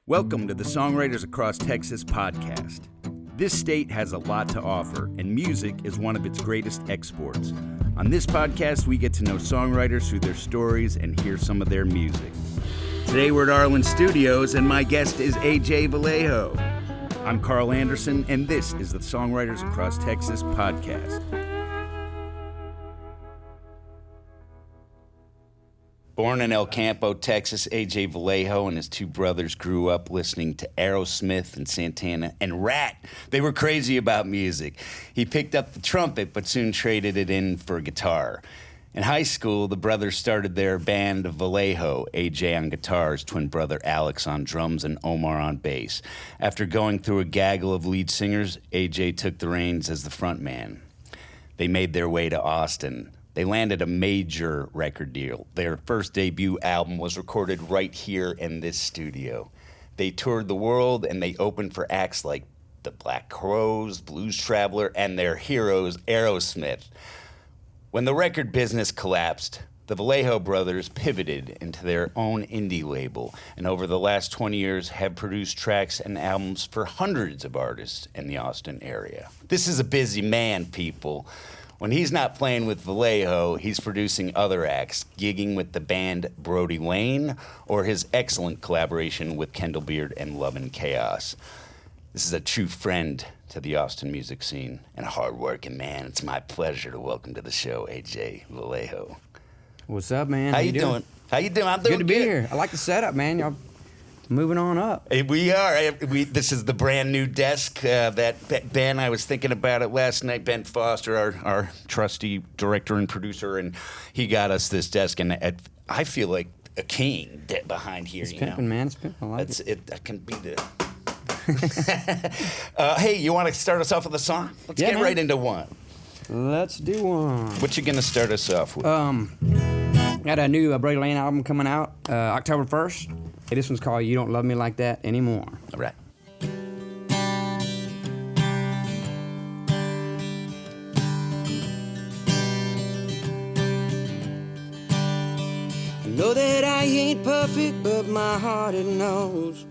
Welcome to the Songwriters Across Texas podcast. This state has a lot to offer, and music is one of its greatest exports. On this podcast, we get to know songwriters through their stories and hear some of their music. Today we're at Arlyn Studios, and my guest is AJ Vallejo. I'm Karl Anderson, and this is the Songwriters Across Texas podcast. Born in El Campo, Texas, AJ Vallejo and his two brothers grew up listening to Aerosmith and Santana and Ratt. They were crazy about music. He picked up the trumpet, but soon traded it in for guitar. In high school, the brothers started their band Vallejo, AJ on guitars, twin brother Alex on drums, and Omar on bass. After going through a gaggle of lead singers, AJ took the reins as the front man. They made their way to Austin. They landed a major record deal. Their first debut album was recorded right here in this studio. They toured the world and they opened for acts like the Black Crowes, Blues Traveler, and their heroes, Aerosmith. When the record business collapsed, the Vallejo brothers pivoted into their own indie label, and over the last 20 years have produced tracks and albums for hundreds of artists in the Austin area. This is a busy man, people. When he's not playing with Vallejo, he's producing other acts, gigging with the band Brodie or his excellent collaboration with Kendall Beard and Love and Chaos. This is a true friend to the Austin music scene and a hard-working man. It's my pleasure to welcome to the show AJ Vallejo. What's up, man? How you doing? How you doing? I'm doing good. Good to be here. I like the setup, man. Y'all moving on up. We are. This is the brand new desk that Ben, I was thinking about it last night. Ben Foster, our trusty director and producer, and he got us this desk, and I feel like a king behind here. It's pimping, man. It's pimping. I like it. That can be the. Hey, you want to start us off with a song? Let's get right into one. Let's do one. What you gonna start us off with? Got a new Brodie Lane album coming out October 1st. Hey, this one's called You Don't Love Me Like That Anymore. All right. I know that I ain't perfect, but my heart it knows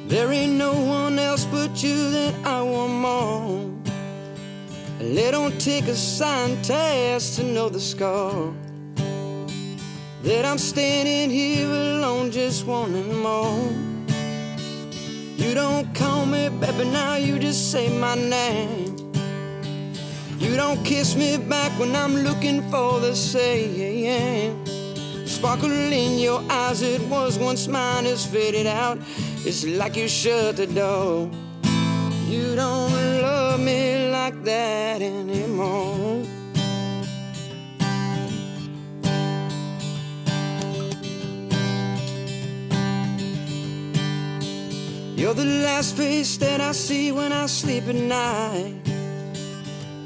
there ain't no one else but you that I want more. And it don't take a scientist to know the score, that I'm standing here alone just wanting more. You don't call me baby, now you just say my name. You don't kiss me back when I'm looking for the same. Sparkle in your eyes, it was once mine, has faded out. It's like you shut the door. You don't love me like that anymore. You're the last face that I see when I sleep at night,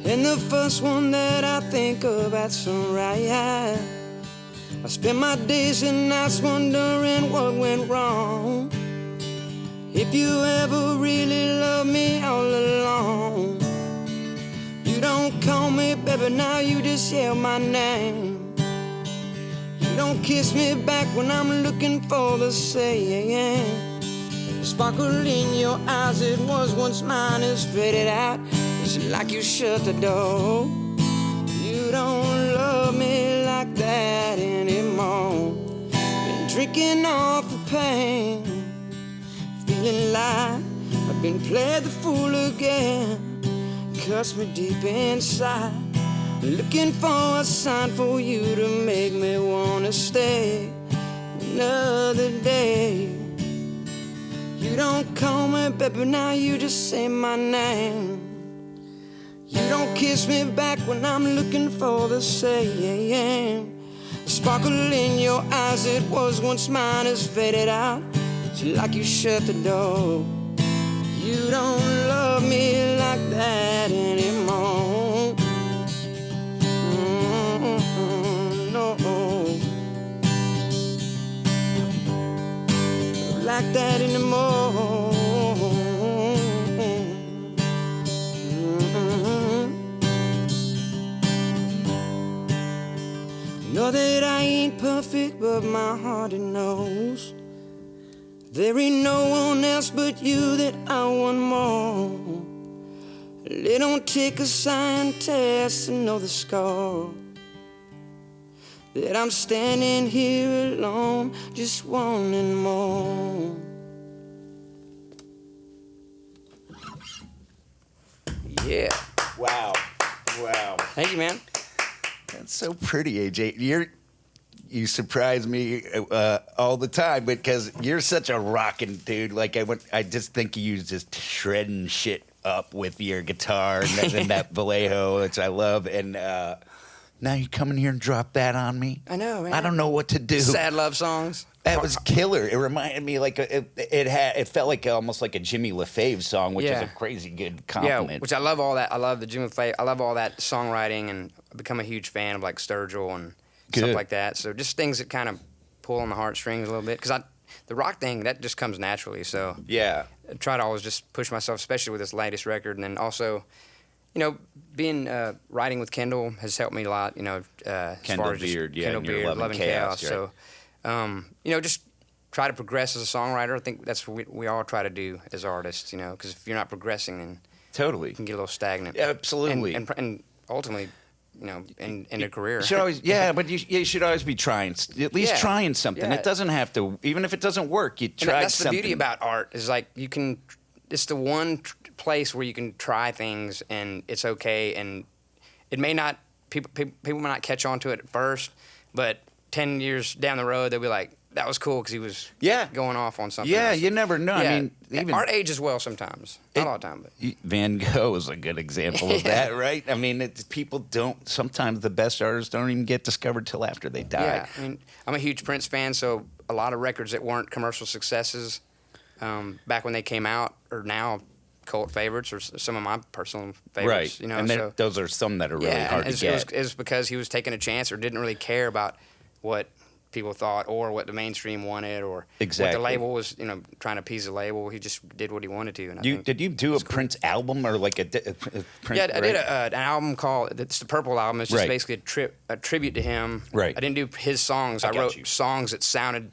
and the first one that I think of at sunrise. I spend my days and nights wondering what went wrong. If you ever really love me all along. You don't call me baby, now you just yell my name. You don't kiss me back when I'm looking for the same. Sparkle in your eyes, it was once mine, has faded out. It's like you shut the door. You don't love me like that anymore. Been drinking off the pain, feeling like I've been played the fool again. Cuts me deep inside, looking for a sign for you to make me wanna stay another day. You don't call me baby, now you just say my name. You don't kiss me back when I'm looking for the same. Sparkle in your eyes, it was once mine, has faded out. It's like you shut the door. You don't love me like that anymore. No, like that anymore. Know that I ain't perfect, but my heart it knows There ain't no one else but you that I want more. It don't take a scientist to know the score. That I'm standing here alone, just wanting more. Yeah. Wow. Wow. Thank you, man. That's so pretty, AJ. You surprise me all the time because you're such a rockin' dude. Like I just think you just shredding shit up with your guitar and that Vallejo, which I love. And now you come in here and drop that on me. I know, man. I don't know what to do. Sad love songs. That was killer. It reminded me like it felt like almost like a Jimmy LaFave song, which is a crazy good compliment. Yeah, which I love all that. I love the Jimmy LaFave. I love all that songwriting, and I've become a huge fan of like Sturgill and stuff like that. So just things that kind of pull on the heartstrings a little bit. Because the rock thing, that just comes naturally. So yeah, I try to always just push myself, especially with this latest record, and then also, being writing with Kendall has helped me a lot. As Kendall far as Beard, yeah, Kendall and your Beard, Love and Chaos, right? So, just try to progress as a songwriter. I think that's what we all try to do as artists. Because if you're not progressing, then totally you can get a little stagnant. Absolutely, and ultimately, in a career. You should always, but you should always be trying, at least trying something. Yeah. It doesn't have to, even if it doesn't work, you try that's something. the beauty about art is like it's the one place where you can try things and it's okay, and it may not, people may not catch on to it at first, but 10 years down the road, they'll be like, that was cool because he was going off on something else. You never know. Yeah. I mean, even art ages well sometimes. Not all the time, but Van Gogh is a good example of that, right? I mean, people don't. Sometimes the best artists don't even get discovered till after they die. Yeah, I mean, I'm a huge Prince fan, so a lot of records that weren't commercial successes back when they came out are now cult favorites, or some of my personal favorites. Right, and those are some that are really hard to get. It was because he was taking a chance or didn't really care about what people thought or what the mainstream wanted or what the label was, trying to appease the label. He just did what he wanted to. And did you do a Prince album or like a Prince? Yeah, I did an album called, it's the Purple Album. It's just basically a tribute to him. Right. I didn't do his songs. I wrote songs that sounded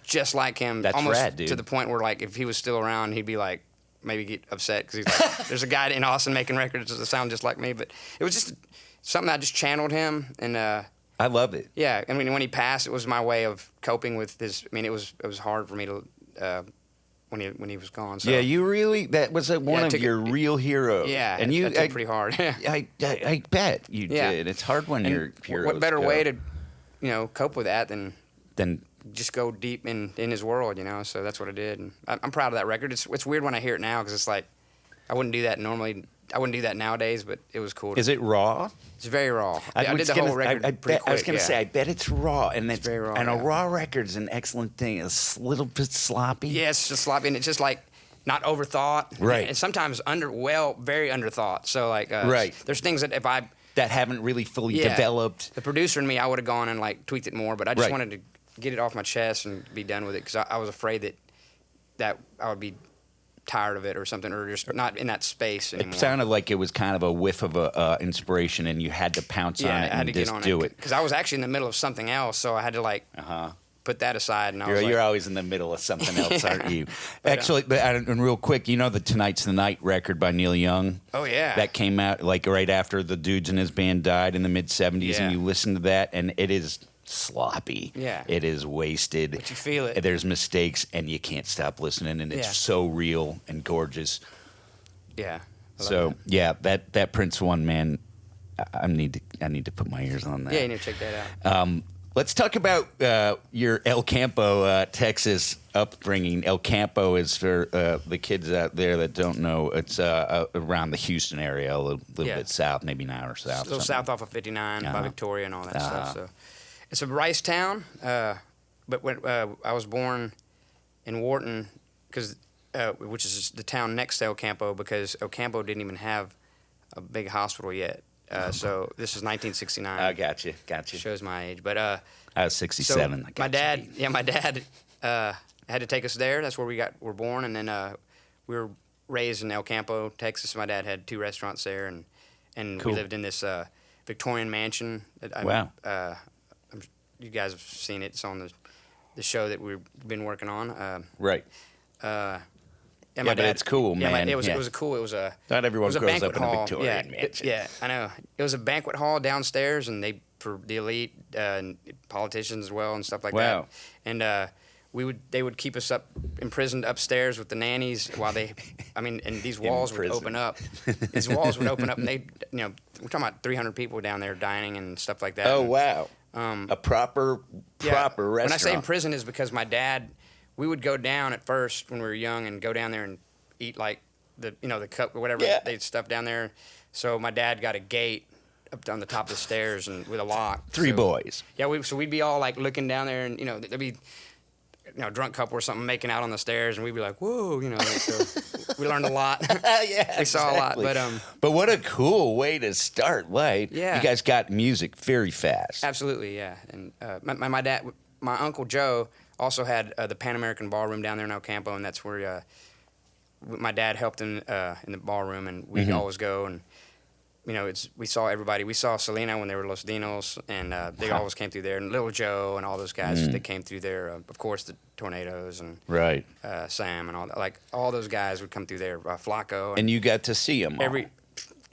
just like him. That's almost rad, dude. To the point where, like, if he was still around, he'd be like, maybe get upset because he's like, there's a guy in Austin making records that sound just like me. But it was just something I just channeled him, and I love it. yeah, I mean, when he passed, it was my way of coping with his. I mean, it was hard for me to when he was gone. So. Yeah, that was one of your real heroes. Yeah, and that took pretty hard. I bet you did. It's hard when your heroes what better go. way to cope with that than just go deep in his world, So that's what I did, and I'm proud of that record. It's weird when I hear it now because it's like I wouldn't do that normally. I wouldn't do that nowadays, but it was cool. Is it raw? It's very raw. I did the whole record pretty quick. I was going to say, I bet it's raw, and it's very raw. And a raw record's an excellent thing. It's a little bit sloppy. Yeah, it's just sloppy, and it's just like not overthought. Right. And sometimes very underthought. So like, there's things that that haven't really fully developed. The producer and me, I would have gone and like tweaked it more, but I just wanted to get it off my chest and be done with it because I was afraid that I would be tired of it or something, or just not in that space anymore. It sounded like it was kind of a whiff of inspiration, and you had to pounce on it and just do it. Because I was actually in the middle of something else, so I had to put that aside. And you're always in the middle of something else, aren't you? Actually, and real quick, the Tonight's the Night record by Neil Young? Oh, yeah. That came out like right after the dudes in his band died in the mid-'70s, and you listen to that, and it is sloppy. Yeah. It is wasted. But you feel it. There's mistakes, and you can't stop listening, and it's so real and gorgeous. Yeah. So that Prince one, man, I need to put my ears on that. Yeah, you need to check that out. Let's talk about your El Campo, Texas upbringing. El Campo is for the kids out there that don't know. It's around the Houston area, a little bit south, maybe an hour south. A little south off of 59 by Victoria and all that stuff. So it's a rice town, but when I was born in Wharton, which is the town next to El Campo, because El Campo didn't even have a big hospital yet. So this is 1969. I gotcha. Shows my age, but I was 67. So my dad had to take us there. That's where we were born, and then we were raised in El Campo, Texas. My dad had 2 restaurants there, and we lived in this Victorian mansion. Wow. You guys have seen it. It's on the the show that we've been working on. Right. And Yeah, but it's cool, man. It was Yeah. a cool. It was a Not everyone it was a grows banquet up in a hall. Victorian mansion. Yeah, I know. It was a banquet hall downstairs, and they for the elite and politicians as well and stuff like Wow. that. And they would keep us up imprisoned upstairs with the nannies while they, and these walls would open up. These walls would open up, and they, we're talking about 300 people down there dining and stuff like that. Oh, And, wow. A proper restaurant. When I say in prison is because my dad, we would go down at first when we were young and go down there and eat like the cup or whatever they'd stuff down there. So my dad got a gate up on the top of the stairs and with a lock. Three boys. Yeah, we'd be all like looking down there, and there'd be a drunk couple or something making out on the stairs, and we'd be like, whoa, so we learned a lot. Yeah, we saw a lot, but what a cool way to start life. Yeah. You guys got music very fast. Absolutely, yeah. And my dad, my Uncle Joe also had the Pan American Ballroom down there in El Campo, and that's where my dad helped in the ballroom, and we'd always go, and we saw everybody. We saw Selena when they were Los Dinos, and they always came through there, and Little Joe and all those guys that came through there. Of course, the Tornadoes and Right. Sam and all that. Like all those guys would come through there. Flacco. And you got to see them every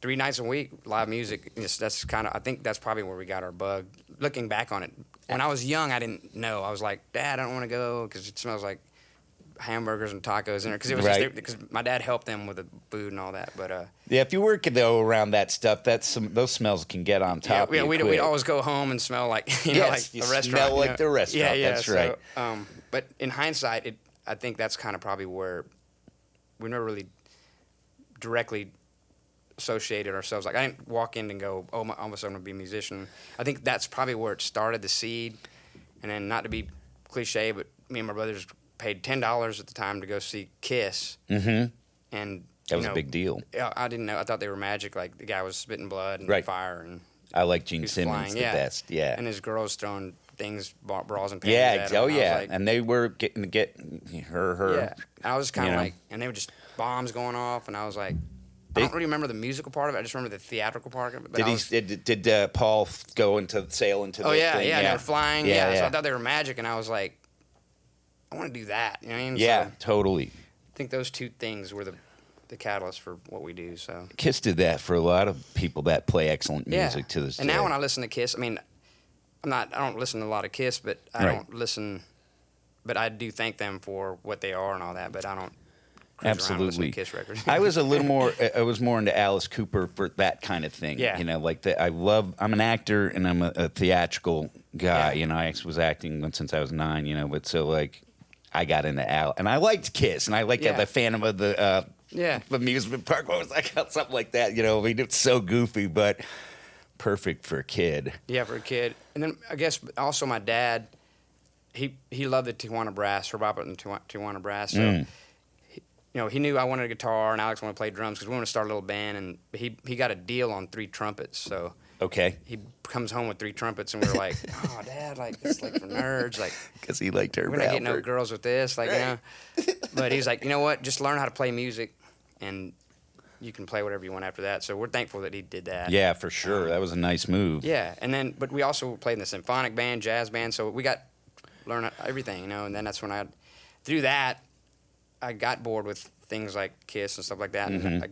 3 nights a week, live music. That's I think that's probably where we got our bug. Looking back on it, when I was young, I didn't know. I was like, Dad, I don't want to go because it smells like hamburgers and tacos in there. Because it was because my dad helped them with the food and all that. But yeah, if you work though around that stuff, those smells can get on top. Yeah, we'd always go home and smell like like a restaurant. Smell like the restaurant. Yeah, that's right. But in hindsight, I think that's kind of probably where we never really directly associated ourselves. Like I didn't walk in and go, oh, all of a sudden I'm gonna be a musician. I think that's probably where it started, the seed. And then, not to be cliche, but me and my brothers paid $10 at the time to go see Kiss. Mm-hmm. And that was a big deal. I didn't know. I thought they were magic. Like the guy was spitting blood and fire, and I like Gene was Simmons flying. the best. Yeah. And his girls throwing things, bras and panties at him. Oh yeah. Like, and they were getting her. Yeah. I was kind of like, and they were just bombs going off, and I was like, I don't really remember the musical part of it. I just remember the theatrical part of it. But did Paul sail into the thing? Yeah, they were flying. Yeah, so I thought they were magic, and I was like, I want to do that. You know what I mean? Yeah, so totally. I think those two things were the catalyst for what we do. So Kiss did that for a lot of people that play excellent music to this day. And now when I listen to Kiss, I don't listen to a lot of Kiss, but I don't listen. But I do thank them for what they are and all that. But I don't. Absolutely. Kiss records. I was more into Alice Cooper for that kind of thing. Yeah. Like that. I'm an actor and I'm a theatrical guy. Yeah. I was acting since I was 9. But so like I got into Al, and I liked Kiss, and I liked the Phantom of the amusement park. What was that called? Something like that. It's so goofy, but perfect for a kid. Yeah, for a kid. And then I guess also my dad, he loved the Tijuana Brass, Herb Alpert and Tijuana Brass. So he knew I wanted a guitar and Alex wanted to play drums because we wanted to start a little band, and he got a deal on 3 trumpets. So he comes home with 3 trumpets, and we're like, oh, Dad, like it's like for nerds, like because he liked Herb Alpert. We're not getting no girls with this, like But he's like, you know what? Just learn how to play music, and you can play whatever you want after that. So we're thankful that he did that. Yeah, for sure. That was a nice move. Yeah, but we also played in the symphonic band, jazz band, so we got learn everything, and then that's when through that, I got bored with things like Kiss and stuff like that, and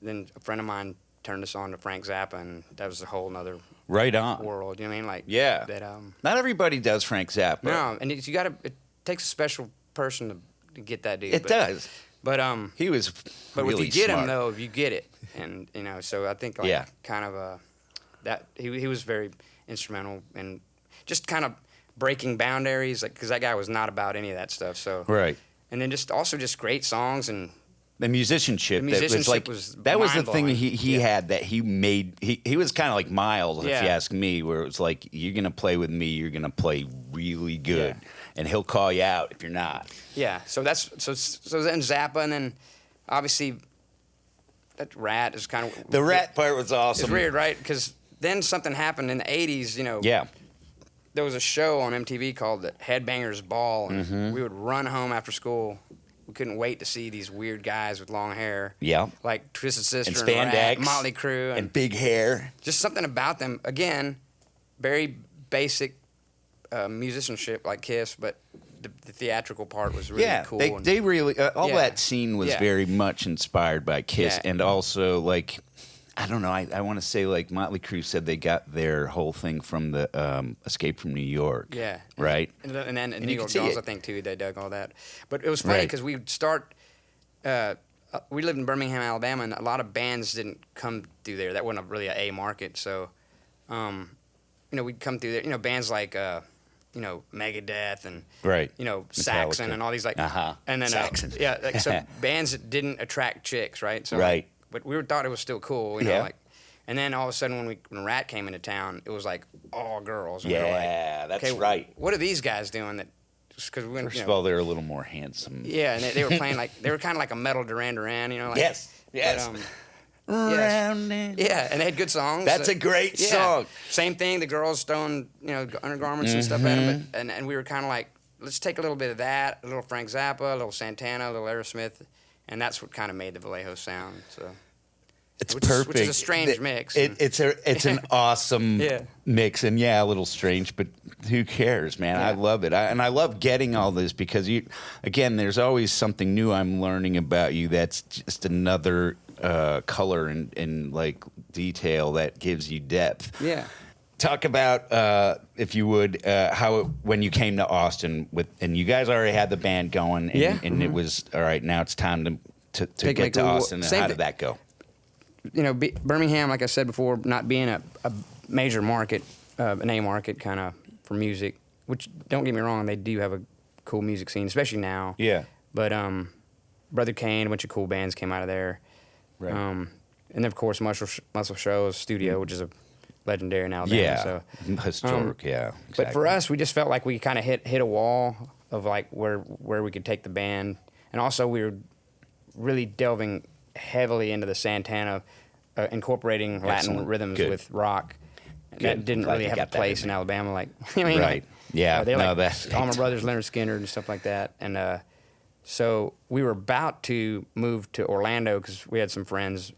then a friend of mine turned us on to Frank Zappa, and that was a whole nother world. You know what I mean? Like that. Not everybody does Frank Zappa. No, and it takes a special person to get that dude. It does. But he was. But really if you get smart. him though, you get it, and so I think kind of that he was very instrumental in just kind of breaking boundaries, like because that guy was not about any of that stuff. So right. And then also just great songs and the musicianship. Was that was the thing he had that he made. He was kind of like Miles, if you ask me, where it was like, you're gonna play with me, you're gonna play really good, and he'll call you out if you're not. Yeah. So then Zappa, and then obviously that Ratt is kind of the Ratt part was awesome. It's weird, right? Because then something happened in the '80s. Yeah. There was a show on MTV called the Headbangers Ball, and we would run home after school. We couldn't wait to see these weird guys with long hair. Yeah. Like Twisted Sister and spandex. Ratt, Motley Crue. And big hair. Just something about them. Again, very basic musicianship like Kiss, but the theatrical part was really cool. They really all that scene was very much inspired by Kiss, and also like I don't know. I want to say like Motley Crue said they got their whole thing from the Escape from New York. Yeah. Right. And then New York Dolls, I think too. They dug all that, but it was funny because we'd start. We lived in Birmingham, Alabama, and a lot of bands didn't come through there. That wasn't really a market, so we'd come through there. Bands like Megadeth and Saxon and all these like and then Saxon. so bands that didn't attract chicks, right? So but we thought it was still cool, you know, like. And then all of a sudden, when Ratt came into town, it was like all girls. And we were like, that's right. What are these guys doing? That because first of all, they're a little more handsome. Yeah, and they were playing like they were kind of like a metal Duran Duran, you know. Like, yes. Yeah, and they had good songs. That's a great song. Same thing. The girls throwing undergarments and stuff at them, and we were kind of like, let's take a little bit of that, a little Frank Zappa, a little Santana, a little Aerosmith, and that's what kind of made the Vallejo sound. So it's perfect. Which is a strange mix. It's an awesome mix, and a little strange, but who cares, man? I love it, and I love getting all this because there's always something new I'm learning about you. That's just another color and like detail that gives you depth. Yeah. Talk about, if you would, when you came to Austin and you guys already had the band going, and it was all right. Now it's time to get to Austin. And how did that go? Birmingham, like I said before, not being a major market, an A market kind of for music. Which don't get me wrong, they do have a cool music scene, especially now. Yeah. But Brother Kane, a bunch of cool bands came out of there. Right. And then, of course, Muscle Shoals Studio, which is a legendary in Alabama. Yeah, so, historic, exactly. But for us, we just felt like we kind of hit a wall of like where we could take the band. And also we were really delving heavily into the Santana, incorporating Latin rhythms with rock. That didn't really have a place in Alabama. Like, I mean, right. They like Allman Brothers, Leonard Skinner, and stuff like that. And so we were about to move to Orlando because we had some friends,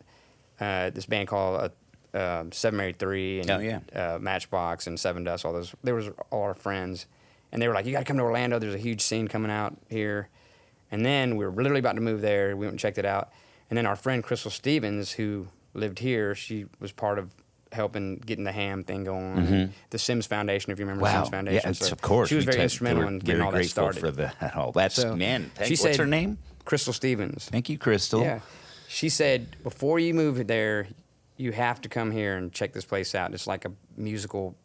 this band called 783 and Matchbox and Seven Dust, all those. There was all our friends. And they were like, you got to come to Orlando. There's a huge scene coming out here. And then we were literally about to move there. We went and checked it out. And then our friend Crystal Stevens, who lived here, she was part of helping getting the Ham thing going. The Sims Foundation, if you remember the Sims Foundation. Yeah, of course. She was very instrumental in getting all that started. For that all. That's, man, what's her name? Crystal Stevens. Thank you, Crystal. Yeah. She said, before you move there, you have to come here and check this place out. It's like a musical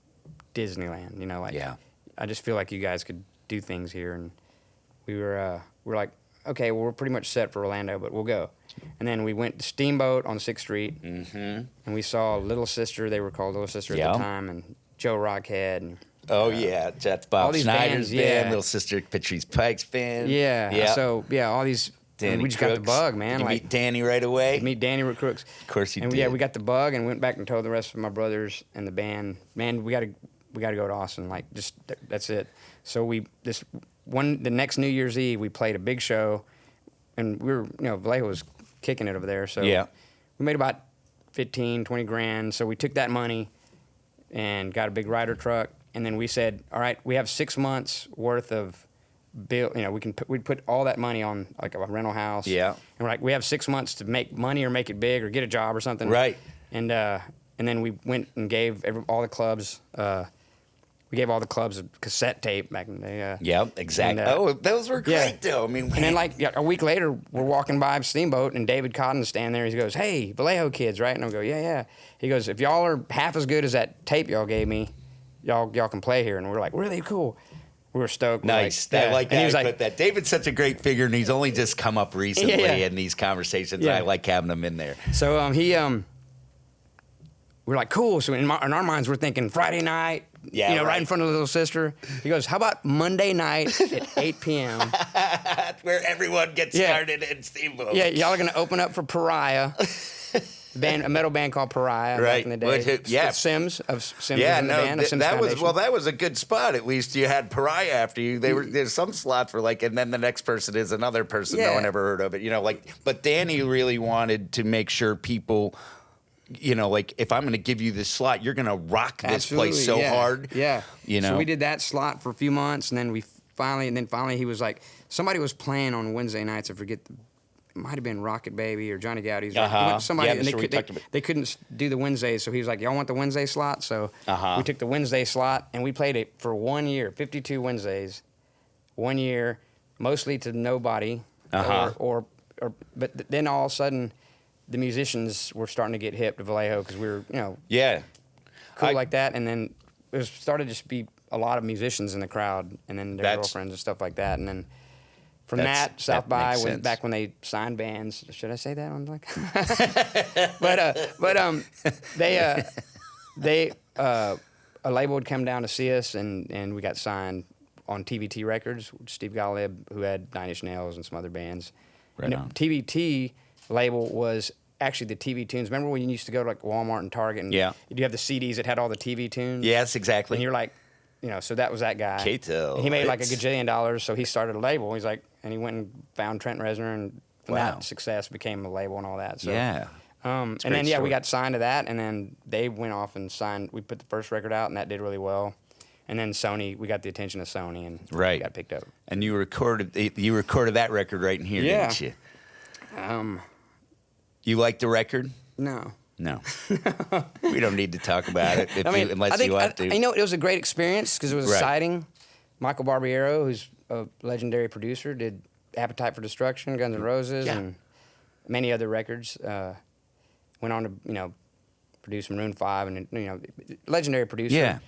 Disneyland, you know, like I just feel like you guys could do things here. And we were like, okay, well, we're pretty much set for Orlando, but we'll go. And then we went to Steamboat on 6th Street, and we saw Little Sister. They were called Little Sister at the time, and Joe Rockhead. And, that's Bob Schneider's band, Little Sister Patrice Pike's band. So, all these... Danny we just Crooks. got the bug, man. Did you meet Danny right away? Meet Danny Crooks. Of course you did. And we got the bug and went back and told the rest of my brothers and the band, man, we got to go to Austin. Like, just that's it. So the next New Year's Eve, we played a big show, and we were, Vallejo was kicking it over there. So we made about 15, 20 grand. So we took that money and got a big rider truck, and then we said, all right, we have 6 months worth of bill, we'd put all that money on like a rental house. Yeah. And we're like, we have 6 months to make money or make it big or get a job or something. Right. And then we went and gave all the clubs, we gave all the clubs a cassette tape back in the day. Exactly. Those were great though. I mean, and then like a week later, we're walking by Steamboat and David Cotton's standing there. He goes, hey, Vallejo kids, right? And I go, yeah. He goes, if y'all are half as good as that tape y'all gave me, y'all can play here. And we're like, really cool. We were stoked. Nice. I like that. He was like, that. David's such a great figure, and he's only just come up recently in these conversations. I like having him in there. So we're like, cool. So in our minds, we're thinking Friday night, right in front of Little Sister. He goes, how about Monday night at 8 p.m.? That's where everyone gets started in Steamboat. Yeah, y'all are going to open up for Pariah. A metal band called Pariah back in the day. Sims in the band. That was a good spot. At least you had Pariah after you. There's some slots were like, and then the next person is another person no one ever heard of it. But Danny really wanted to make sure people you know, like if I'm going to give you this slot, you're going to rock this place so hard. Yeah. You know? So we did that slot for a few months, and then finally he was like, somebody was playing on Wednesday nights. I forget, it might have been Rocket Baby or Johnny Gowdy's. Somebody, yeah, and they couldn't do the Wednesdays, so he was like, y'all want the Wednesday slot? So we took the Wednesday slot, and we played it for 1 year, 52 Wednesdays, 1 year, mostly to nobody. But then all of a sudden, the musicians were starting to get hip to Vallejo because we were, cool like that. And then it started to just be a lot of musicians in the crowd, and then their girlfriends and stuff like that. And then from that, South by went back when they signed bands. Should I say that on like? they a label would come down to see us, and we got signed on TVT Records. Steve Golub, who had Nine Inch Nails and some other bands. Right on. TVT label was actually the TV tunes. Remember when you used to go to like Walmart and Target, and you have the CDs that had all the TV tunes? Yes, exactly. And you're like, so that was that guy. Kato. And he made like $1 gajillion, so he started a label. He's like, and he went and found Trent Reznor, and from that success became a label and all that. So, and then we got signed to that, and then they went off and signed. We put the first record out, and that did really well. And then Sony, we got the attention of Sony, and got picked up. And you recorded that record right in here, didn't you? You like the record? No. We don't need to talk about it unless you want to. It was a great experience because it was exciting. Michael Barbiero, who's a legendary producer, did Appetite for Destruction, Guns N' Roses, and many other records. Went on to, produce Maroon 5, and, legendary producer. Yeah.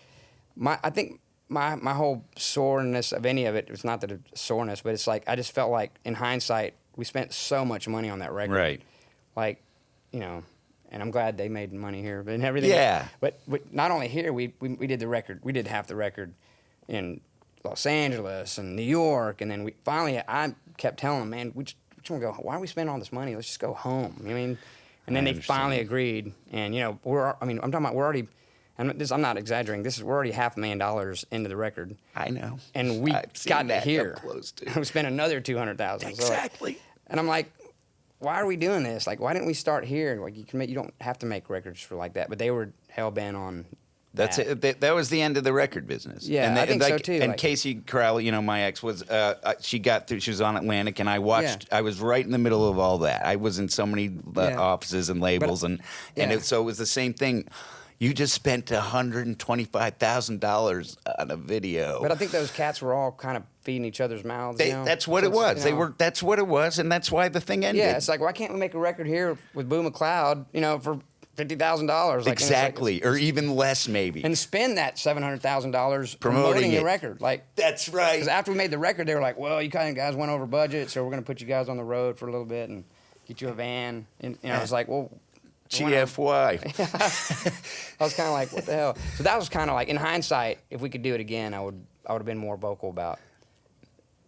I think my whole soreness of any of it, it's not that it's soreness, but it's like I just felt like in hindsight, we spent so much money on that record. Right. Like, and I'm glad they made money here and everything. Yeah. But not only here, we did the record. We did half the record in Los Angeles and New York, and then I kept telling them, man, we just want to go. Why are we spending all this money? Let's just go home. And then they finally agreed. And I'm talking about we're already. And I'm not exaggerating. We're already $500,000 into the record. I know. And we got to here. Close to. We spent another $200,000. Exactly. And I'm like, why are we doing this? Like, why didn't we start here? Like, you don't have to make records for like that. But they were hell bent on. That's it. That was the end of the record business. Yeah, and I think so too. And Casey Corral, my ex, was she got through. She was on Atlantic, and I watched. I was right in the middle of all that. I was in so many offices and labels, so it was the same thing. You just spent $125,000 on a video. But I think those cats were all kind of feeding each other's mouths. That's what it was. That's what it was, and that's why the thing ended. Yeah, it's like, why can't we make a record here with Boo McLeod, for $50,000? Exactly, or even less maybe. And spend that $700,000 promoting the record. Like, that's right. Because after we made the record, they were like, well, you kind of guys went over budget, so we're going to put you guys on the road for a little bit and get you a van. And I was like, well. GFY. I was kind of like, what the hell? So that was kind of like, in hindsight, if we could do it again, I would have been more vocal about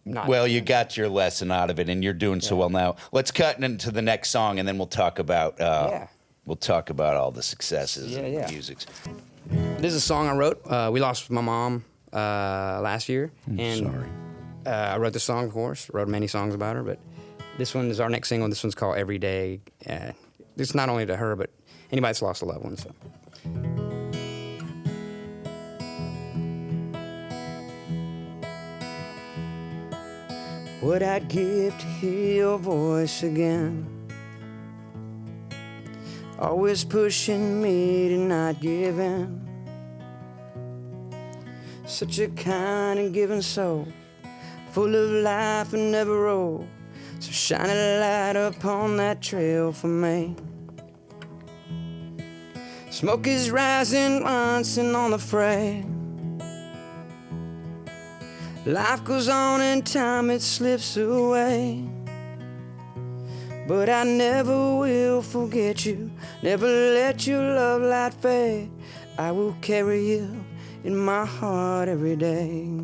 not. Well, you got your lesson out of it, and you're doing so well now. Let's cut into the next song, and then we'll talk about all the successes and the music. This is a song I wrote. We lost my mom last year, and I wrote the song, of course. Wrote many songs about her, but this one is our next single. This one's called Every Day. It's not only to her, but anybody that's lost a loved one. So. What I'd give to hear your voice again, always pushing me to not give in. Such a kind and giving soul, full of life and never old. So shine a light upon that trail for me. Smoke is rising once and on the fray. Life goes on and time it slips away. But I never will forget you, never let your love light fade. I will carry you in my heart every day.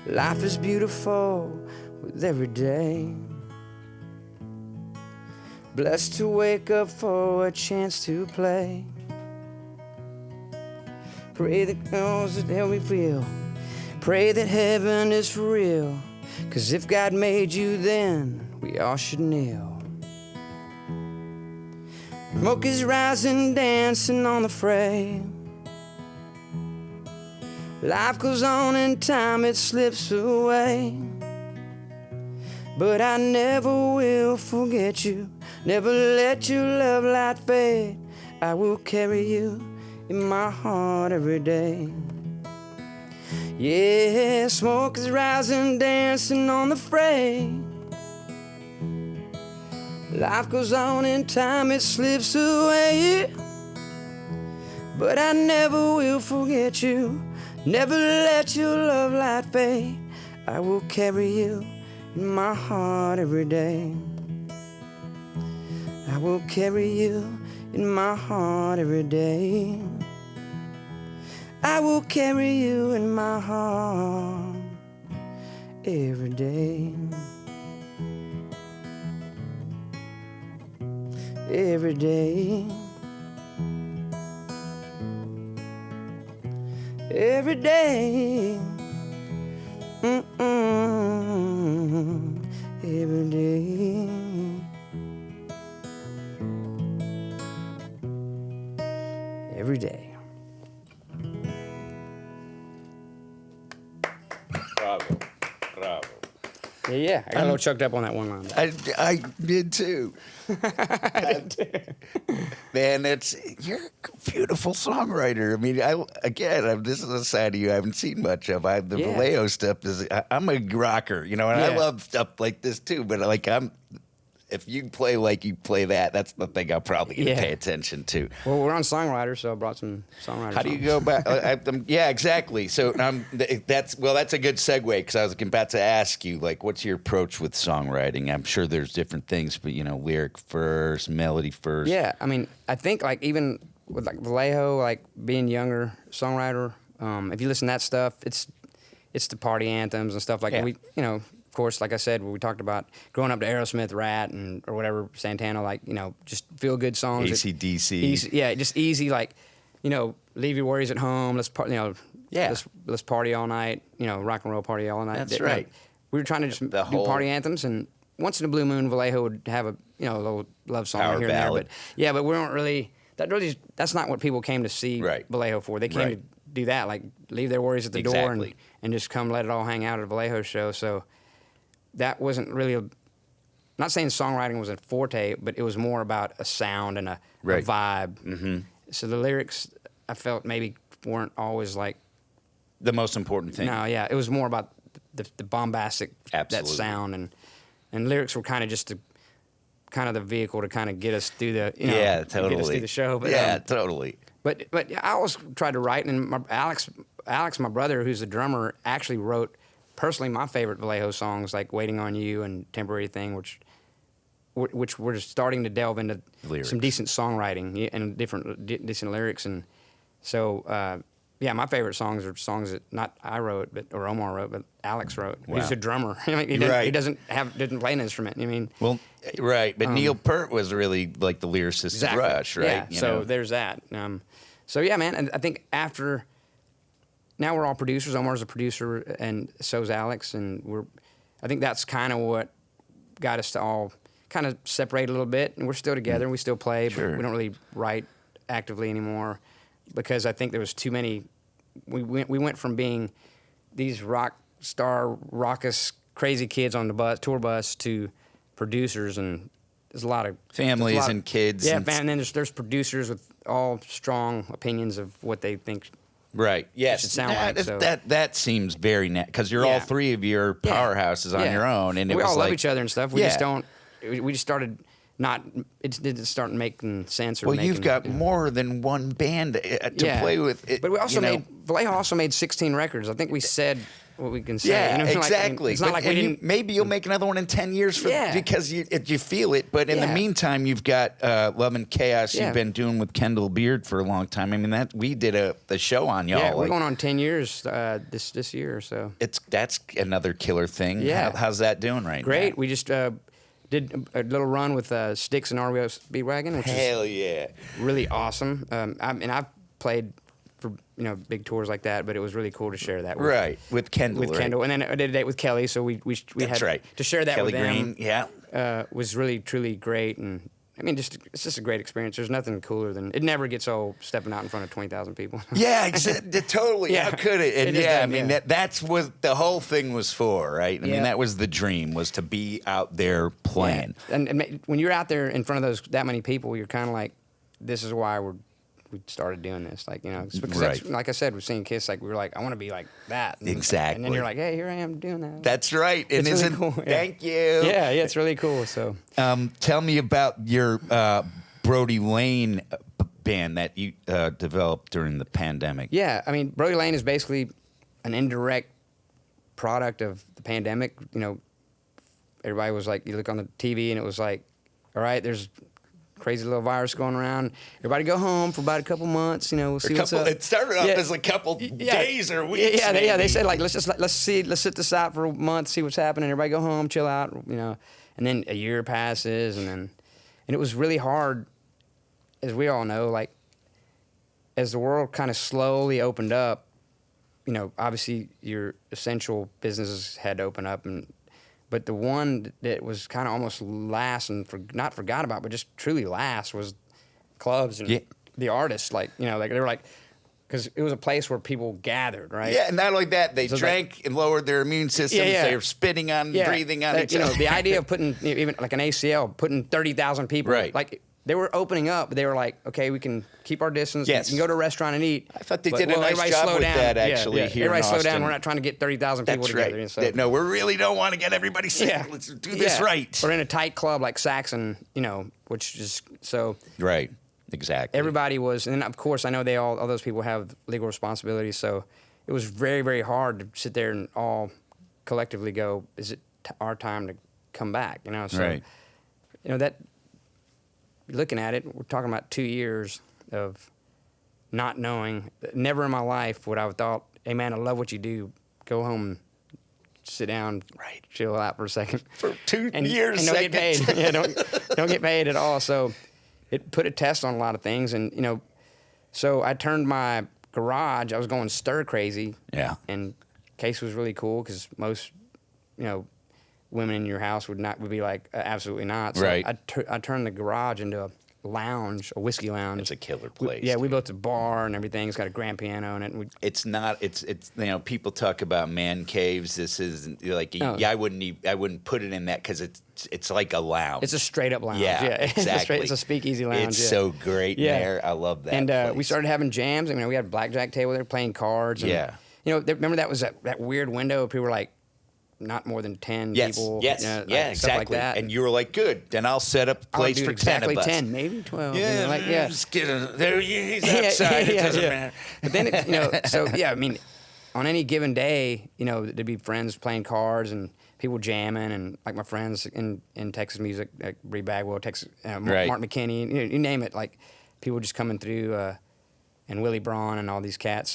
Life is beautiful with every day. Blessed to wake up for a chance to play. Pray that knows that help me feel. Pray that heaven is for real. 'Cause if God made you, then we all should kneel. Smoke is rising, dancing on the fray. Life goes on and time it slips away. But I never will forget you, never let your love light fade. I will carry you in my heart every day. Yeah, smoke is rising, dancing on the fray. Life goes on and time it slips away. But I never will forget you, never let your love light fade. I will carry you in my heart every day. I will carry you in my heart every day. I will carry you in my heart every day. Every day. Every day. Every day. Every day. Bravo. Bravo. Yeah, I got a little choked up on that one line. I did too. Man, you're a beautiful songwriter. I mean, this is a side of you I haven't seen much of. The Vallejo stuff I'm a rocker, and I love stuff like this too. But if you play like you play that's the thing I'll probably pay attention to. Well, we're on Songwriter, so I brought some Songwriter. How do you go back? Yeah, exactly. So that's a good segue, because I was about to ask you, like, what's your approach with songwriting? I'm sure there's different things, but lyric first, melody first. Yeah, I mean, I think like even with like Vallejo, like being younger songwriter, if you listen to that stuff, it's the party anthems and stuff like that. We, of course, like I said, we talked about growing up to Aerosmith, Ratt, or whatever, Santana, like, just feel good songs. AC/DC. Just easy, like, leave your worries at home. Let's let's party all night. Rock and roll party all night. That's right. We were trying to just do party anthems, and once in a blue moon, Vallejo would have a little love song Power here ballad. and there. But we weren't really. That's not what people came to see Vallejo for. They came to do that, like leave their worries at the door and just come let it all hang out at a Vallejo show. So that wasn't really not saying songwriting was a forte, but it was more about a sound and a vibe. Mm-hmm. So the lyrics, I felt, maybe weren't always like the most important thing. No, yeah, it was more about the bombastic, that sound, and lyrics were kind of just the vehicle to kind of get us through the get us through the show. But, totally. But I always tried to write, and Alex, my brother, who's the drummer, actually wrote personally my favorite Vallejo songs, like "Waiting on You" and "Temporary Thing," which we're starting to delve into some decent songwriting and decent lyrics, and so my favorite songs are songs that not I wrote, or Omar wrote, but Alex wrote. Wow. He's a drummer. He didn't play an instrument. I mean, but Neil Peart was really like the lyricist of Rush, right? Yeah. So there's that. Man, and I think after. Now we're all producers. Omar's a producer, and so's Alex, and I think that's kind of what got us to all kind of separate a little bit, and we're still together, and we still play, but we don't really write actively anymore, because I think there was too many. We went from being these rock star, raucous, crazy kids on the tour bus to producers, and there's a lot of families and kids. Yeah, and then there's producers with all strong opinions of what they think. Right. Yes. It should sound like, so. That seems very because you're all three of your powerhouses on your own, and we all love each other and stuff. We just don't. We just started not. It didn't start making sense. You've got more than one band to play with. But we also Vallejo also made 16 records. I think we said what we can say. Yeah, exactly. It's not like we didn't. Maybe you'll make another one in 10 years because you feel it. But in the meantime, you've got Love and Chaos. You've been doing with Kendall Beard for a long time. I mean, we did a show on y'all. Yeah, we're going on 10 years this year. So that's another killer thing. Yeah, how's that doing right now? Great. We just did a little run with Styx and REO Speedwagon, which is really awesome. I've played for big tours like that, but it was really cool to share that with Kendall. Kendall, and then I did a date with Kelly, so we had to share that Kelly with them. Green, was really truly great, and I mean, it's just a great experience. There's nothing cooler than it. Never gets old stepping out in front of 20,000 people. Yeah, totally. Yeah. How could it? And It is yeah, I done, mean yeah. that's what the whole thing was for, right? I mean Yeah. that was the dream, was to be out there playing. Yeah. And when you're out there in front of that many people, you're kind of like, this is why we started doing this. Like, you know, it's because Right. that's, like I said, we're seeing Kiss, like we were like, I want to be like that. And Exactly. then you're like, hey, here I am doing that. That's right. And It's really cool, yeah. Thank you. Yeah, it's really cool. So Tell me about your Brodie Lane band that you developed during the pandemic. yeah, I mean, Brodie Lane is basically an indirect product of the pandemic. You know, everybody was like, you look on the TV and it was like, all right, there's crazy little virus going around. Everybody go home for about a couple months. You know, we'll see what's up. It started off Yeah. as a couple Yeah. days or weeks. Yeah, maybe. they said like let's sit this out for a month, see what's happening. Everybody go home, chill out, you know. And then a year passes, and it was really hard, as we all know. Like as the world kind of slowly opened up, you know, obviously your essential businesses had to open up, but the one that was kind of almost last and not forgot about, but just truly last was clubs and the artists. Like, you know, like they were like, because it was a place where people gathered, right? Yeah, and not only that, they So drank and lowered their immune systems. Yeah. They were spitting on, breathing on each you know, other. the idea of putting even like an ACL, putting 30,000 people, Right. like they were opening up, but they were like, okay, we can keep our distance. Yes. We can go to a restaurant and eat. I thought they but, did a nice everybody job slow with down. that, actually, here in Everybody slow Austin. down. We're not trying to get 30,000 people That's together. right. And so, No, we really don't want to get everybody sick. Yeah. Let's do this Yeah. right. Or in a tight club like Saxon, you know, which is so. Right. Exactly. Everybody was, and of course, I know all those people have legal responsibilities, so it was very, very hard to sit there and all collectively go, is it our time to come back? You know, so, Right. you know, that, looking at it, we're talking about 2 years of not knowing. Never in my life would I have thought, hey, man, I love what you do. Go home, sit down, Right. chill out for a second. For 2 and, years, and don't get paid. seconds. Yeah, don't get paid at all. So it put a test on a lot of things, and you know, so I turned my garage. I was going stir crazy. Yeah. And Case was really cool because most, you know, women in your house would be like absolutely not. So Right. I turned the garage into a lounge, a whiskey lounge. It's a killer place. We dude. built a bar and everything. It's got a grand piano in it. And It's not. It's. You know, people talk about man caves. This is like. No. Yeah, I wouldn't put it in that because it's like a lounge. it's a straight up lounge. Yeah, exactly. It's a speakeasy lounge. It's yeah. so great in Yeah. there. I love that. And we place. started having jams. I mean, we had a blackjack table there playing cards. And, Yeah. You know, remember that was that weird window? People were like, not more than 10 Yes. people. Yes. You know, Yeah. like, stuff like Exactly. that. And you were like, good. Then I'll set up a I would place do for exactly 10 of us. 10, maybe 12. Yeah. You know, like, yeah. Just get a, there. He's Yeah, outside. It yeah, doesn't yeah. matter. But then, you know, so yeah, I mean, on any given day, you know, there'd be friends playing cards and people jamming, and like my friends in Texas music, like Bree Bagwell, Texas, Right. Mark McKinney, you name it, like people just coming through, and Willie Braun and all these cats.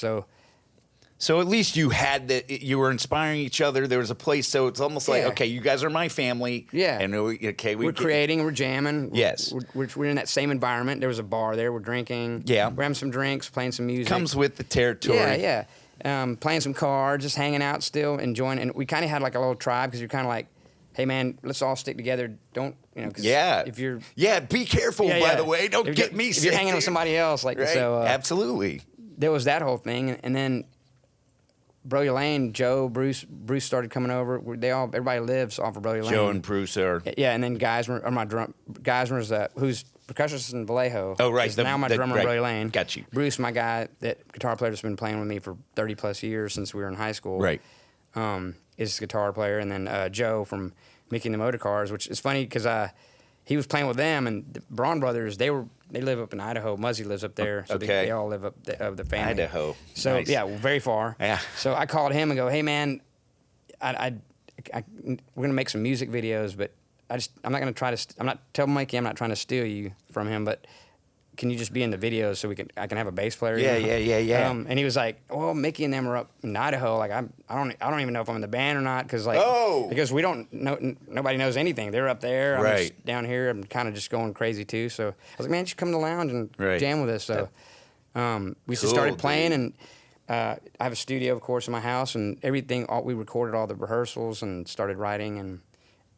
So at least you had that. You were inspiring each other. There was a place. So it's almost like, Yeah. okay, you guys are my family. Yeah. And We're creating, we're jamming. Yes. We're in that same environment. There was a bar there. We're drinking. Yeah. We're having some drinks, playing some music. Comes with the territory. Yeah, yeah. Playing some cards, just hanging out still, enjoying. And we kind of had like a little tribe because you're kind of like, hey, man, let's all stick together. Don't, you know, 'cause Yeah. if you're. Yeah. Be careful, Yeah, by yeah. the way. Don't If get you're- me If sick. you're hanging with dude. somebody else, like, Right. so. Absolutely. There was that whole thing. And then Brodie Lane, Joe, Bruce started coming over. Everybody lives off of Brodie Lane. Joe and Bruce are. Yeah, and then Geismer's who's percussionist in Vallejo. Oh, right. Is now my drummer in right. Brodie Lane. Got you. Bruce, my guy, that guitar player that's been playing with me for 30 plus years since we were in high school. Right. Is a guitar player, and then Joe from Mickey and the Motor Cars, which is funny because he was playing with them, and the Braun brothers, they live up in Idaho. Muzzy lives up there, so Okay. they all live up the family. Idaho. So Nice. yeah, very far. Yeah. So I called him and go, hey man, we're gonna make some music videos, but I'm not gonna try to. I'm not telling Mikey I'm not trying to steal you from him, but can you just be in the videos so I can have a bass player? Yeah, you know? yeah. And he was like, well, Mickey and them are up in Idaho. Like I don't even know if I'm in the band or not because because we don't know, nobody knows anything. They're up there. I'm Right. just down here. I'm kind of just going crazy too. So I was like, man, just come to the lounge and Right. jam with us. So we just Cool, started playing dude. and. I have a studio, of course, in my house, and everything. We recorded all the rehearsals and started writing. And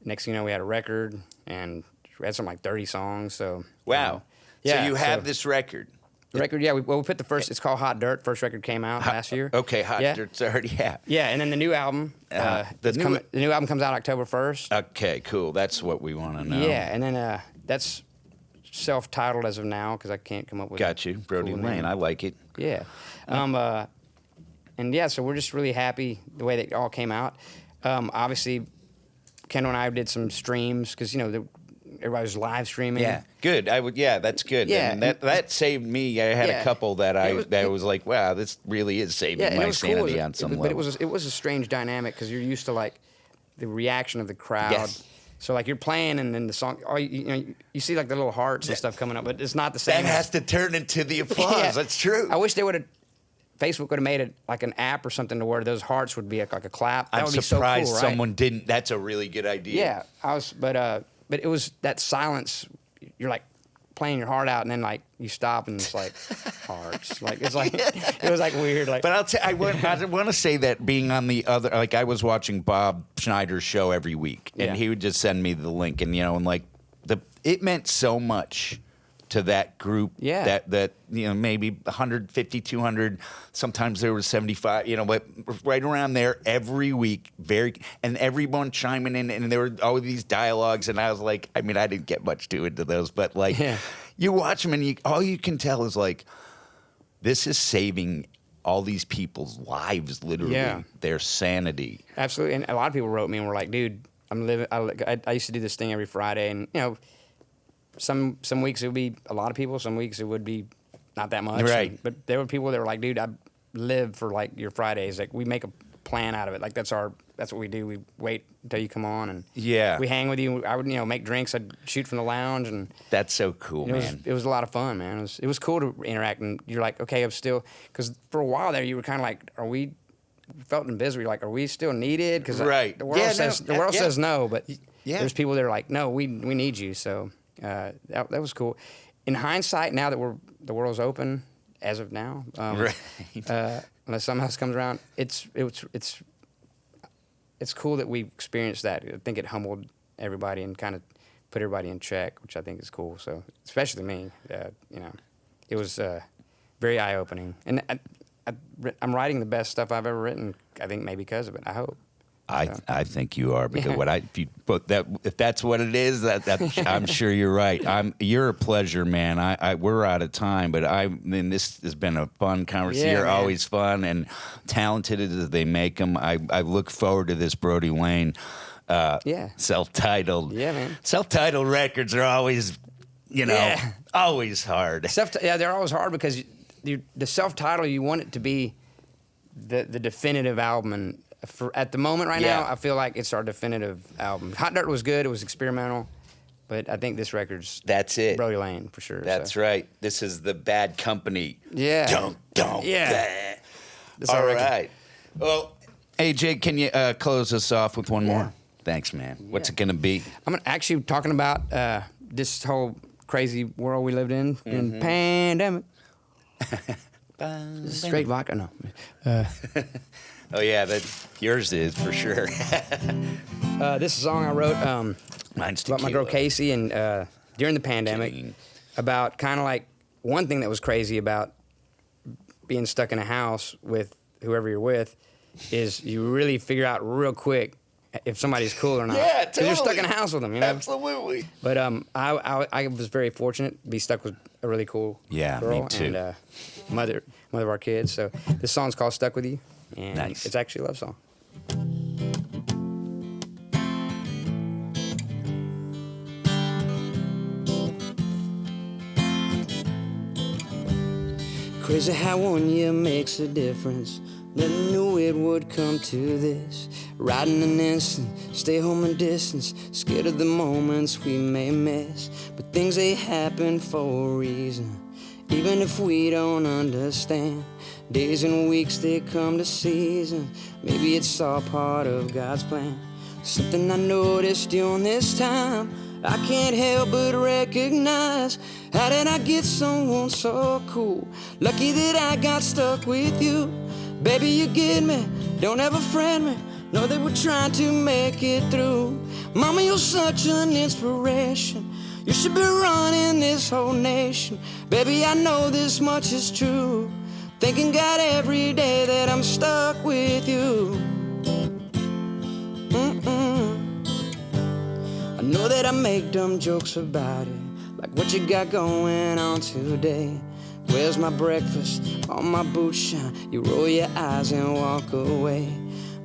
next thing you know, we had a record and we had something like 30 songs. So Wow. yeah. So you have this record. The record, yeah. We put the first. It's called Hot Dirt. First record came out last year. Okay, Hot yeah. Dirt's already out. Yeah, and then the new album. The new album comes out October 1st. Okay, cool. That's what we want to know. Yeah, and then that's self-titled as of now because I can't come up with. Got you, Brodie cool Lane. name. I like it. Yeah, and yeah, so we're just really happy the way that it all came out. Obviously, Kendall and I did some streams because everybody was live streaming. Yeah, good. Yeah, that's good. Yeah, and that saved me. I had a couple that I was like, wow, this really is saving my sanity on some level. But it was a strange dynamic because you're used to like the reaction of the crowd. Yes. So like you're playing and then the song, you see like the little hearts and stuff coming up, but it's not the same. That has to turn into the applause. Yeah. That's true. I wish Facebook would have made it like an app or something to where those hearts would be like a clap. That I'm would be surprised so cool, right? someone didn't. That's a really good idea. Yeah, but it was that silence. You're like playing your heart out, and then like you stop, and it's like hearts. Like it's like it was like weird. Like, but I want to say that being on the other, like I was watching Bob Schneider's show every week, and he would just send me the link, and and like it meant so much to that group. Yeah. That maybe 150, 200. Sometimes there was 75. But right around there every week. And everyone chiming in, and there were all these dialogues, and I was like, I mean, I didn't get much to into those, but like, you watch them, and all you can tell is like, this is saving all these people's lives, literally, their sanity. Absolutely, and a lot of people wrote me and were like, dude, I used to do this thing every Friday, and some weeks it would be a lot of people, some weeks it would be not that much. Right. But there were people that were like, dude, I live for like your Fridays. Like we make a plan out of it. Like that's what we do. We wait until you come on and we hang with you. I would make drinks. I'd shoot from the lounge and that's so cool, man. It was a lot of fun, man. It was cool to interact, and you're like, okay, I'm still, because for a while there you were kind of like, felt invisible. You're like, are we still needed? Because the world says no, but there's people that are like, no, we need you. So that was cool. In hindsight, now that the world's open, as of now, unless something else comes around, it's cool that we experienced that. I think it humbled everybody and kind of put everybody in check, which I think is cool. So, especially me, it was very eye opening, and I'm writing the best stuff I've ever written. I think maybe because of it. I hope. I think you are, because if that's what it is, that I'm sure you're right. You're a pleasure, man. We're out of time, but this has been a fun conversation. Yeah, you're man. always fun and talented as they make them. I look forward to this Brodie Lane. Self-titled. Yeah, man. Self-titled records are always, always hard. They're always hard because the self-title, you want it to be the definitive album, and at the moment right now, I feel like it's our definitive album. Hot Dirt was good. It was experimental. But I think this record's Brodie Lane for sure. That's right. This is the Bad Company. Yeah. Don't. Yeah. All right. Well, AJ, can you close us off with one more? Thanks, man. What's it going to be? I'm actually talking about this whole crazy world we lived in pandemic. Straight vodka, no. Oh, yeah, yours is for sure. This is a song I wrote Mine's about my girl Casey, and during the pandemic, about kind of like one thing that was crazy about being stuck in a house with whoever you're with is you really figure out real quick if somebody's cool or not. Yeah, totally. You're stuck in a house with them, Absolutely. But I was very fortunate to be stuck with a really cool girl. Me too. And mother of our kids. So this song's called Stuck With You. And it's actually a love song. Crazy how 1 year makes a difference. Never knew it would come to this. Riding an instant, stay home and distance. Scared of the moments we may miss. But things they happen for a reason. Even if we don't understand. Days and weeks, they come to season. Maybe it's all part of God's plan. Something I noticed during this time, I can't help but recognize. How did I get someone so cool? Lucky that I got stuck with you. Baby, you get me, don't ever friend me. Know that we're trying to make it through. Mama, you're such an inspiration. You should be running this whole nation. Baby, I know this much is true. Thanking God every day that I'm stuck with you. I know that I make dumb jokes about it, like what you got going on today. Where's my breakfast? All my boots shine. You roll your eyes and walk away.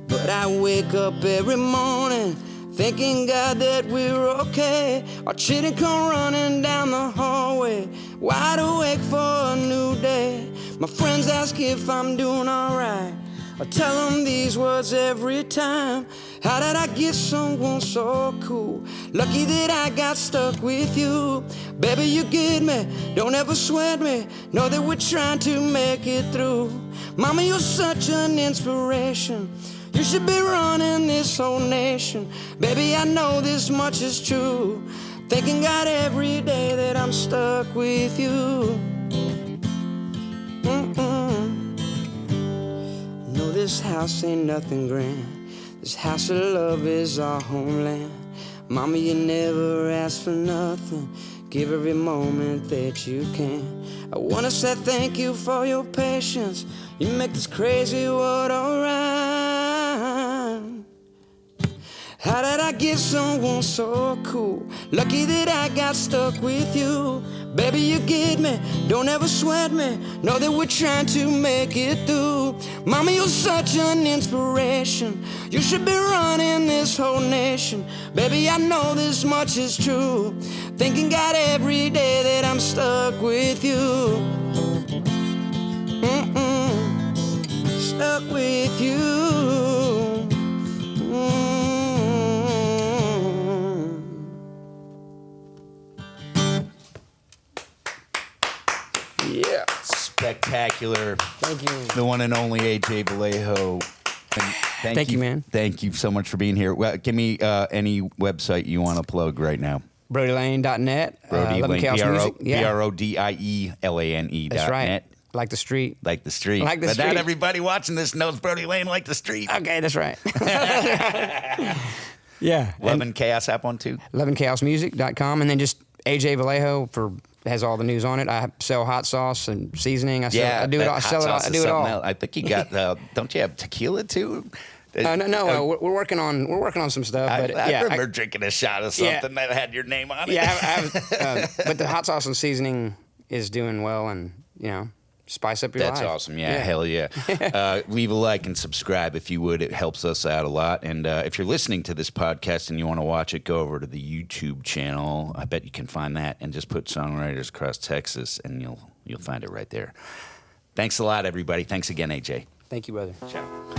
But I wake up every morning thanking God that we're okay. Our children come running down the hallway, wide awake for a new day. My friends ask if I'm doing alright. I tell them these words every time. How did I get someone so cool? Lucky that I got stuck with you. Baby, you get me, don't ever sweat me. Know that we're trying to make it through. Mama, you're such an inspiration. You should be running this whole nation. Baby, I know this much is true. Thanking God every day that I'm stuck with you. No, this house ain't nothing grand. This house of love is our homeland. Mama, you never ask for nothing. Give every moment that you can. I wanna say thank you for your patience. You make this crazy world alright. How did I get someone so cool? Lucky that I got stuck with you. Baby, you get me, don't ever sweat me. Know that we're trying to make it through. Mama, you're such an inspiration. You should be running this whole nation. Baby, I know this much is true. Thanking God every day that I'm stuck with you. Stuck with you. Yeah. Spectacular. Thank you. The one and only AJ Vallejo. Thank you, man. Thank you so much for being here. Well, give me any website you want to plug right now. BrodieLane.net. Brodie Lane, BrodieLane.net. That's right. Like the street. Like the street. Like the but street. not everybody watching this knows Brodie Lane like the street. Okay, that's right. Yeah. Love and Chaos app on too. loveandchaosmusic.com, and then just AJ Vallejo has all the news on it. I sell hot sauce and seasoning. I do it all. I sell it all. I do it all. Else. I think you got don't you have tequila too? No, we're working on some stuff. I But remember drinking a shot of something that had your name on it. Yeah, but the hot sauce and seasoning is doing well, and spice up your life. That's awesome. Yeah, hell yeah. Leave a like and subscribe if you would. It helps us out a lot. And if you're listening to this podcast and you want to watch it, go over to the YouTube channel. I bet you can find that, and just put Songwriters Across Texas, and you'll find it right there. Thanks a lot, everybody. Thanks again, AJ. Thank you, brother. Ciao.